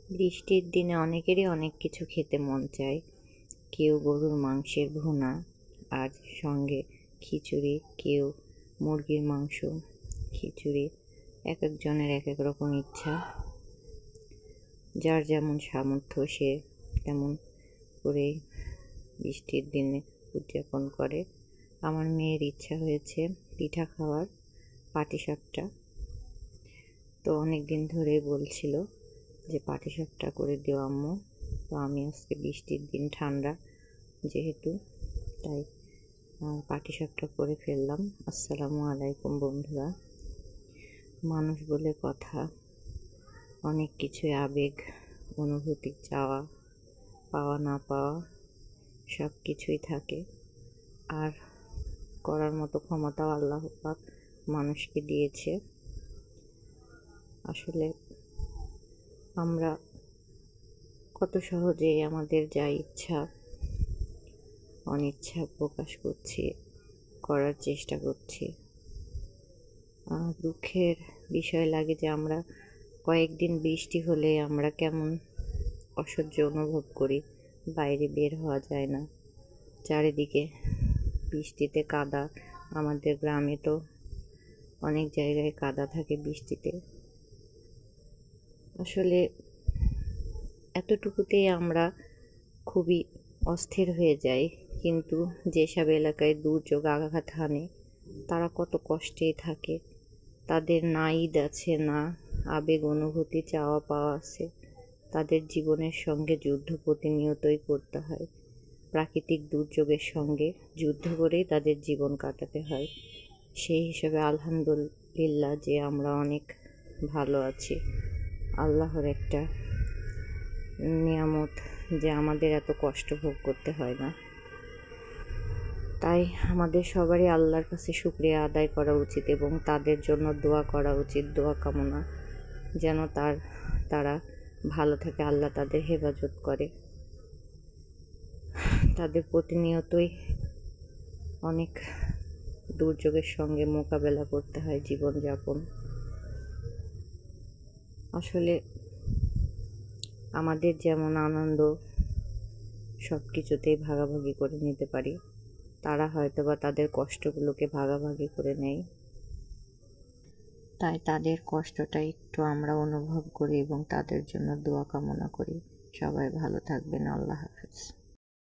বৃষ্টির দিনে অনেকেরই অনেক কিছু খেতে মন চায়। কেউ গরুর মাংসের ভুনা আর সঙ্গে খিচুড়ি, কেউ মুরগির মাংস, খিচুড়ি। এক একজনের এক এক রকম ইচ্ছা, যার যেমন সামর্থ্য সে তেমন করে বৃষ্টির দিনে উদযাপন করে। আমার মেয়ের ইচ্ছা হয়েছে পিঠা খাওয়ার, পাটিসাপটা। তো অনেক দিন ধরেই বলছিল যে পাটিসাপটা করে দিও আম্মু। তো আমি আজকে বৃষ্টির দিন, ঠান্ডা যেহেতু, তাই পাটিসাপটা করে ফেললাম। আসসালামু আলাইকুম বন্ধুরা। মানুষ বলে কথা, অনেক কিছুই আবেগ, অনুভূতি, চাওয়া পাওয়া না পাওয়া সব কিছুই থাকে। আর করার মতো ক্ষমতাও আল্লাহ পাক মানুষকে দিয়েছে। আসলে আমরা কত সহজেই আমাদের যা ইচ্ছা অনিচ্ছা প্রকাশ করছি, করার চেষ্টা করছি। দুঃখের বিষয় লাগে যে আমরা কয়েকদিন বৃষ্টি হলে আমরা কেমন অসহ্য অনুভব করি, বাইরে বের হওয়া যায় না, চারিদিকে বৃষ্টিতে কাদা। আমাদের গ্রামে তো অনেক জায়গায় কাদা থাকে বৃষ্টিতে। আসলে এতটুকুতেই আমরা খুবই অস্থির হয়ে যাই, কিন্তু যেসব এলাকায় দুর্যোগ আঘাত হানে তারা কত কষ্টেই থাকে। তাদের না ঈদ আছে, না আবেগ, অনুভূতি, চাওয়া পাওয়া আছে। তাদের জীবনের সঙ্গে যুদ্ধ প্রতিনিয়তই করতে হয়। প্রাকৃতিক দুর্যোগের সঙ্গে যুদ্ধ করেই তাদের জীবন কাটাতে হয়। সেই হিসেবে আলহামদুলিল্লাহ যে আমরা অনেক ভালো আছি। আল্লাহর একটা নিয়ামত যে আমাদের এত কষ্ট ভোগ করতে হয় না। তাই আমাদের সবারই আল্লাহর কাছে শুকরিয়া আদায় করা উচিত এবং তাদের জন্য দোয়া করা উচিত, দোয়া কামনা যেন তারা ভালো থাকে, আল্লাহ তাদের হেফাজত করে। তাদের প্রতিনিয়তই অনেক দুর্যোগের সঙ্গে মোকাবেলা করতে হয় জীবনযাপন। আসলে আমাদের যেমন আনন্দ সব কিছুতেই ভাগাভাগি করে নিতে পারি, তারা হয়তো বা তাদের কষ্টগুলোকে ভাগাভাগি করে নেয়। তাই তাদের কষ্টটা একটু আমরা অনুভব করি এবং তাদের জন্য দোয়া কামনা করি। সবাই ভালো থাকবেন। আল্লাহ হাফেজ।